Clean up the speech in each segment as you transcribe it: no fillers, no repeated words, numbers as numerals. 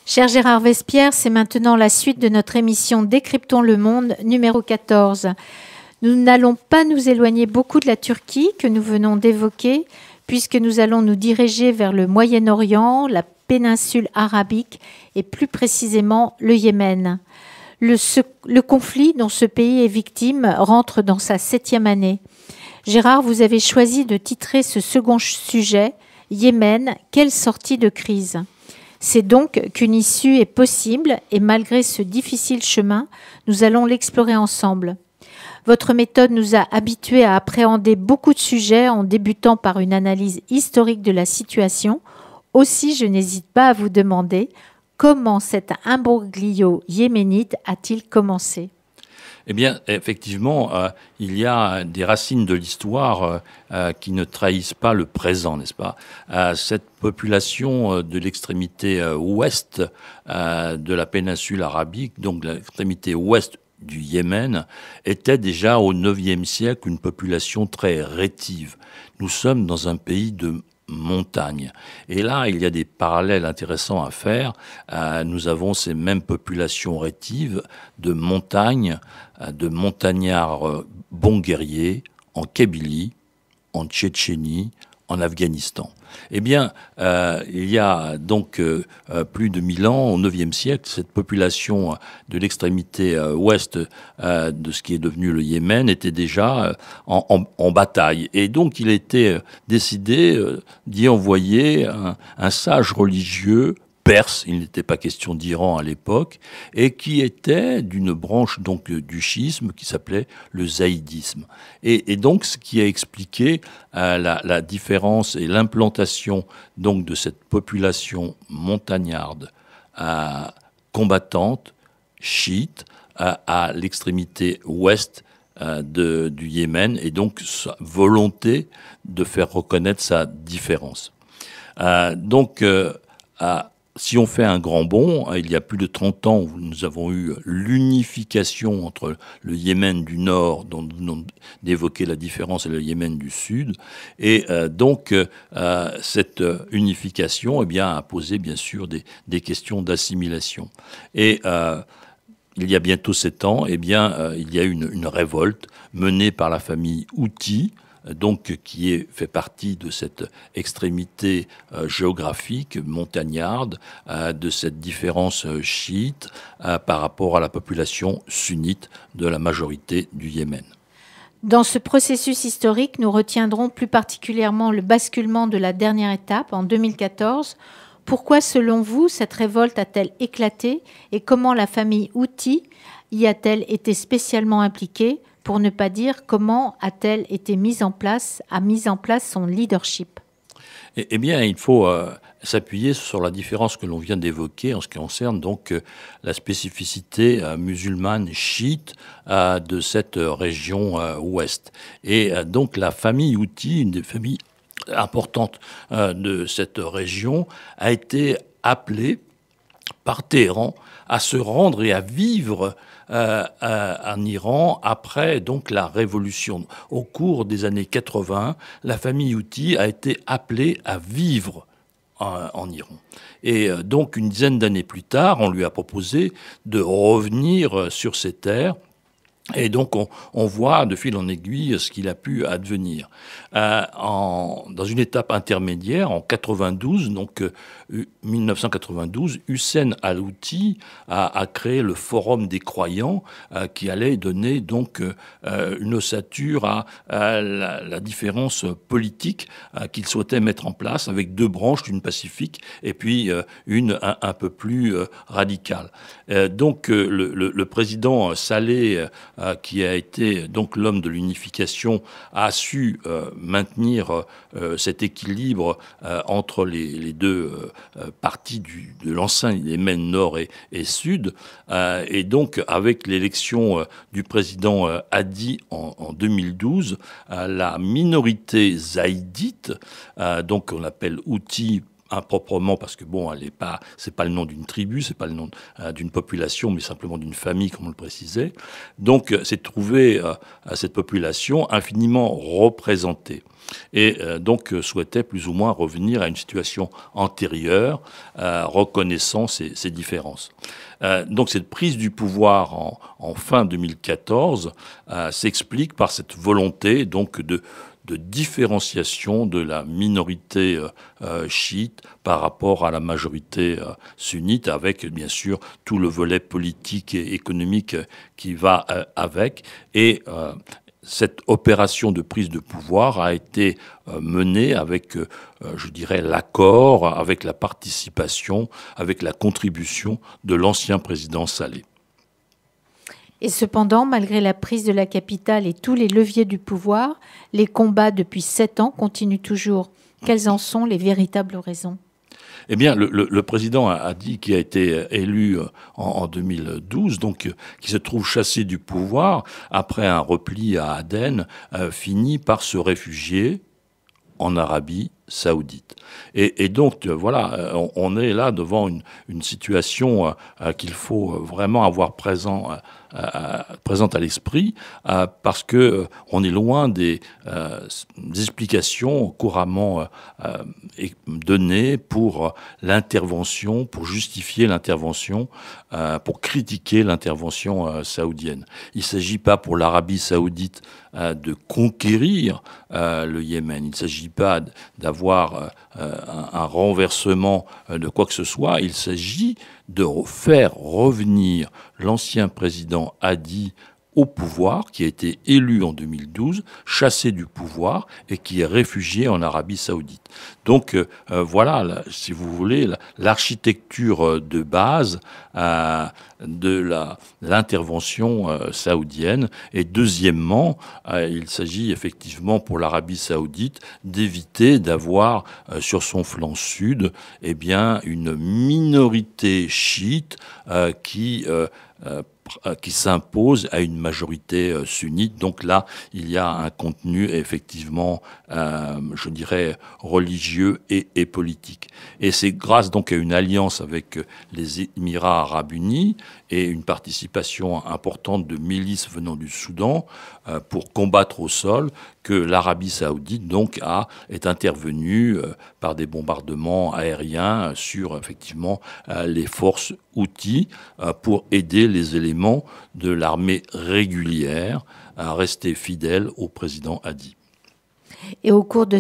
Cher Gérard Vespierre, c'est maintenant la suite de notre émission Décryptons le monde numéro 14. Nous n'allons pas nous éloigner beaucoup de la Turquie que nous venons d'évoquer, puisque nous allons nous diriger vers le Moyen-Orient, la péninsule arabique et plus précisément le Yémen. Le conflit dont ce pays est victime rentre dans sa 7e année. Gérard, vous avez choisi de titrer ce second sujet « Yémen, quelle sortie de crise ?» C'est donc qu'une issue est possible et malgré ce difficile chemin, nous allons l'explorer ensemble. Votre méthode nous a habitués à appréhender beaucoup de sujets en débutant par une analyse historique de la situation. Aussi, je n'hésite pas à vous demander comment cet imbroglio yéménite a-t-il commencé ? Eh bien, effectivement, il y a des racines de l'histoire qui ne trahissent pas le présent, n'est-ce pas ? Cette population de l'extrémité ouest de la péninsule arabique, donc l'extrémité ouest du Yémen, était déjà au IXe siècle une population très rétive. Nous sommes dans un pays de montagne. Et là, il y a des parallèles intéressants à faire. Nous avons ces mêmes populations rétives de montagne, de montagnards bons guerriers en Kabylie, en Tchétchénie, en Afghanistan. Eh bien, il y a donc plus de 1000 ans, au IXe siècle, cette population de l'extrémité ouest de ce qui est devenu le Yémen était déjà en bataille. Et donc, il était décidé d'y envoyer un sage religieux perse, il n'était pas question d'Iran à l'époque, et qui était d'une branche donc du chiisme qui s'appelait le zaïdisme. Et donc ce qui a expliqué la différence et l'implantation donc de cette population montagnarde combattante, chiite, à l'extrémité ouest du Yémen, et donc sa volonté de faire reconnaître sa différence. Si on fait un grand bond, il y a plus de 30 ans, où nous avons eu l'unification entre le Yémen du Nord, dont nous venons d'évoquer la différence, et le Yémen du Sud. Et cette unification a posé bien sûr des questions d'assimilation. Et il y a bientôt 7 ans, il y a eu une révolte menée par la famille Houthi, donc qui fait partie de cette extrémité géographique montagnarde, de cette différence chiite par rapport à la population sunnite de la majorité du Yémen. Dans ce processus historique, nous retiendrons plus particulièrement le basculement de la dernière étape en 2014. Pourquoi, selon vous, cette révolte a-t-elle éclaté et comment la famille Houthi y a-t-elle été spécialement impliquée ? Pour ne pas dire comment a-t-elle été mise en place son leadership ? Eh bien, il faut s'appuyer sur la différence que l'on vient d'évoquer en ce qui concerne donc la spécificité musulmane chiite de cette région ouest. Et donc la famille Houthi, une des familles importantes de cette région, a été appelée par Téhéran à se rendre et à vivre en Iran après donc la révolution. Au cours des années 80, la famille Houthi a été appelée à vivre en Iran. Et donc une dizaine d'années plus tard, on lui a proposé de revenir sur ces terres. Et donc, on voit de fil en aiguille ce qu'il a pu advenir. Dans une étape intermédiaire, en 92, donc 1992, Hussein al-Houthi a créé le Forum des croyants qui allait donner donc une ossature à la différence politique qu'il souhaitait mettre en place avec deux branches, une pacifique et puis une un peu plus radicale. Donc, le président Saleh, qui a été donc l'homme de l'unification, a su maintenir cet équilibre entre les deux parties de l'ancien Yémen nord et sud. Et donc, avec l'élection du président Hadi en 2012, la minorité zaïdite, donc on appelle Houthi improprement, parce que bon, c'est pas le nom d'une tribu, c'est pas le nom d'une population, mais simplement d'une famille, comme on le précisait. Donc, c'est de trouver cette population infiniment représentée. Et donc souhaitait plus ou moins revenir à une situation antérieure, reconnaissant ces différences. Donc cette prise du pouvoir en fin 2014 s'explique par cette volonté donc de différenciation de la minorité chiite par rapport à la majorité sunnite, avec bien sûr tout le volet politique et économique qui va avec. Et cette opération de prise de pouvoir a été menée avec, je dirais, l'accord, avec la participation, avec la contribution de l'ancien président Saleh. Et cependant, malgré la prise de la capitale et tous les leviers du pouvoir, les combats depuis 7 ans continuent toujours. Quelles en sont les véritables raisons ? Eh bien, le président a dit qu'il a été élu en 2012, donc qui se trouve chassé du pouvoir après un repli à Aden, finit par se réfugier en Arabie Saoudite. Et donc, voilà, on est là devant une situation qu'il faut vraiment avoir présente à l'esprit, parce que on est loin des explications couramment données pour l'intervention, pour justifier l'intervention, pour critiquer l'intervention saoudienne. Il ne s'agit pas pour l'Arabie Saoudite de conquérir le Yémen. Il ne s'agit pas d'avoir un renversement de quoi que ce soit. Il s'agit de faire revenir l'ancien président Hadi au pouvoir, qui a été élu en 2012, chassé du pouvoir et qui est réfugié en Arabie Saoudite. Donc voilà, si vous voulez, l'architecture de base de l'intervention saoudienne. Et deuxièmement, il s'agit effectivement pour l'Arabie Saoudite d'éviter d'avoir sur son flanc sud une minorité chiite qui s'impose à une majorité sunnite. Donc là, il y a un contenu effectivement, je dirais, religieux et politique. Et c'est grâce donc à une alliance avec les Émirats arabes unis et une participation importante de milices venant du Soudan pour combattre au sol que l'Arabie saoudite donc est intervenue par des bombardements aériens sur effectivement les forces Houthis pour aider les éléments de l'armée régulière à rester fidèles au président Hadi. Et au cours de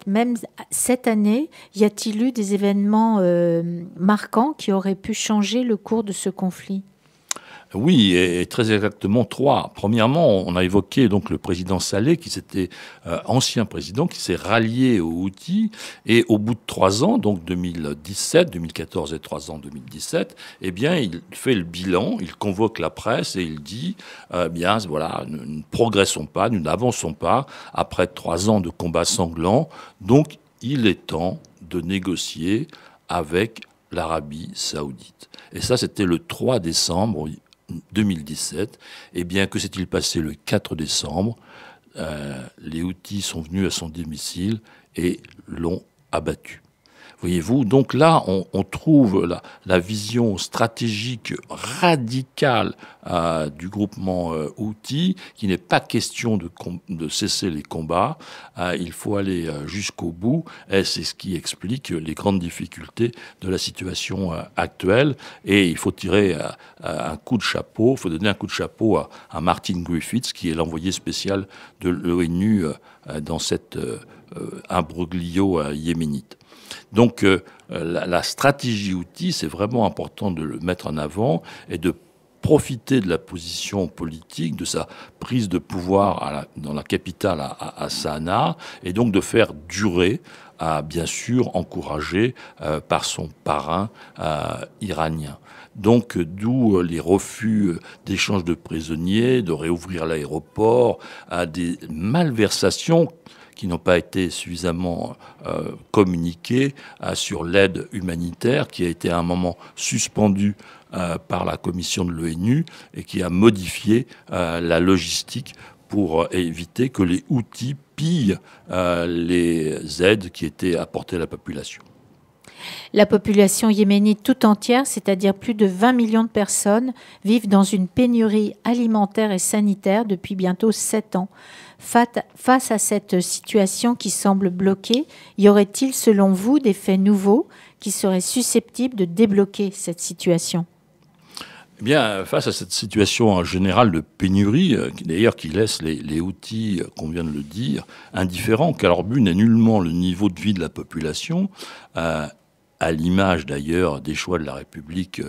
même cette année, y a-t-il eu des événements marquants qui auraient pu changer le cours de ce conflit ? Oui, et très exactement 3. Premièrement, on a évoqué donc le président Saleh, qui s'était ancien président, qui s'est rallié aux Houthis, et au bout de 3 ans, donc 2017, 2014 et 3 ans 2017, il fait le bilan, il convoque la presse et il dit, voilà, nous ne progressons pas, nous n'avançons pas après 3 ans de combats sanglants, donc il est temps de négocier avec l'Arabie Saoudite. Et ça, c'était le 3 décembre 2017. Eh bien, que s'est-il passé le 4 décembre ? Les Houthis sont venus à son domicile et l'ont abattu. Voyez-vous, donc là, on trouve la vision stratégique radicale du groupement Houthi, qui n'est pas question de cesser les combats. Il faut aller jusqu'au bout, et c'est ce qui explique les grandes difficultés de la situation actuelle. Et il faut tirer un coup de chapeau, il faut donner un coup de chapeau à Martin Griffiths, qui est l'envoyé spécial de l'ONU dans cet imbroglio yéménite. Donc la stratégie Houthi, c'est vraiment important de le mettre en avant et de profiter de la position politique, de sa prise de pouvoir dans la capitale à Sanaa, et donc de faire durer, bien sûr encouragé par son parrain iranien. Donc d'où les refus d'échange de prisonniers, de réouvrir l'aéroport, des malversations qui n'ont pas été suffisamment communiquées sur l'aide humanitaire qui a été à un moment suspendue par la commission de l'ONU et qui a modifié la logistique pour éviter que les Houthis pillent les aides qui étaient apportées à la population. La population yéménite tout entière, c'est-à-dire plus de 20 millions de personnes, vivent dans une pénurie alimentaire et sanitaire depuis bientôt 7 ans. Face à cette situation qui semble bloquée, y aurait-il, selon vous, des faits nouveaux qui seraient susceptibles de débloquer cette situation ? Eh bien, face à cette situation en général de pénurie, d'ailleurs qui laisse les Houthis, qu'on vient de le dire, indifférents, car leur but n'est nullement le niveau de vie de la population, à l'image d'ailleurs des choix de la République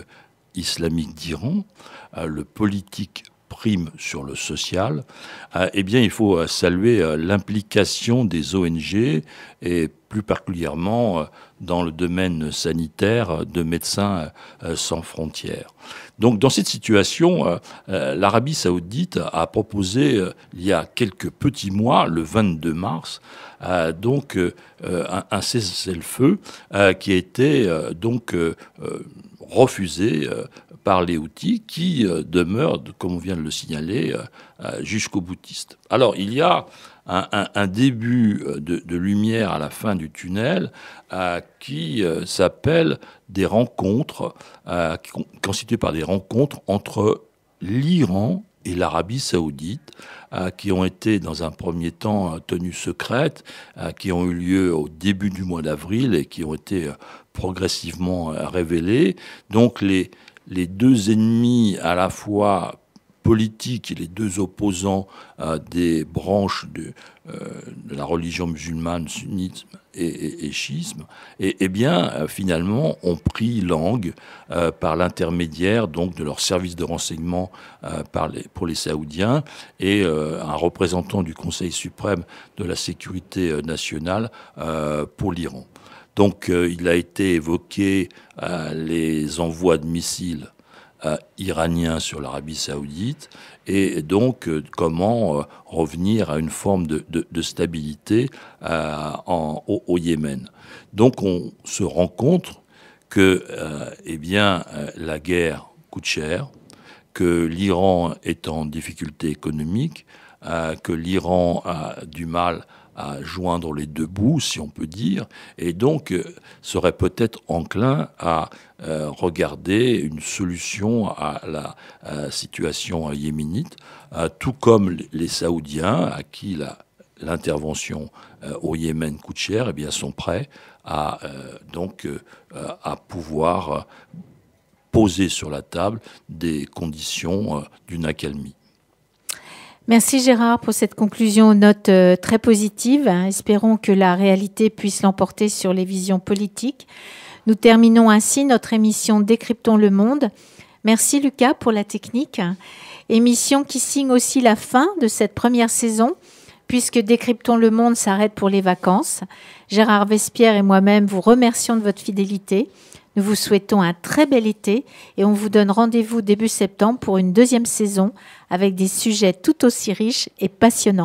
islamique d'Iran, le politique prime sur le social, eh bien, il faut saluer l'implication des ONG et plus particulièrement dans le domaine sanitaire de Médecins sans frontières. Donc, dans cette situation, l'Arabie saoudite a proposé, il y a quelques petits mois, le 22 mars, un cessez-le-feu qui a été refusé par les Houthis qui demeurent, comme on vient de le signaler, jusqu'au boutiste. Alors, il y a un début de lumière à la fin du tunnel qui s'appelle des rencontres, constituées par des rencontres entre l'Iran et l'Arabie saoudite, qui ont été dans un premier temps tenues secrètes, qui ont eu lieu au début du mois d'avril et qui ont été progressivement révélées. Donc les deux ennemis à la fois politiques et les deux opposants des branches de la religion musulmane, sunnisme et chiisme, et bien finalement ont pris langue par l'intermédiaire donc de leur service de renseignement pour les Saoudiens et un représentant du Conseil suprême de la sécurité nationale pour l'Iran. Donc il a été évoqué les envois de missiles iraniens sur l'Arabie saoudite et donc comment revenir à une forme de stabilité au Yémen. Donc on se rend compte que la guerre coûte cher, que l'Iran est en difficulté économique, que l'Iran a du mal à joindre les deux bouts, si on peut dire, et donc serait peut-être enclin à regarder une solution à la situation yéménite, tout comme les Saoudiens, à qui l'intervention au Yémen coûte cher, eh bien, sont prêts à pouvoir poser sur la table des conditions d'une accalmie. Merci Gérard pour cette conclusion aux notes très positives. Espérons que la réalité puisse l'emporter sur les visions politiques. Nous terminons ainsi notre émission Décryptons le monde. Merci Lucas pour la technique. Émission qui signe aussi la fin de cette première saison, puisque Décryptons le monde s'arrête pour les vacances. Gérard Vespierre et moi-même vous remercions de votre fidélité. Nous vous souhaitons un très bel été et on vous donne rendez-vous début septembre pour une deuxième saison avec des sujets tout aussi riches et passionnants.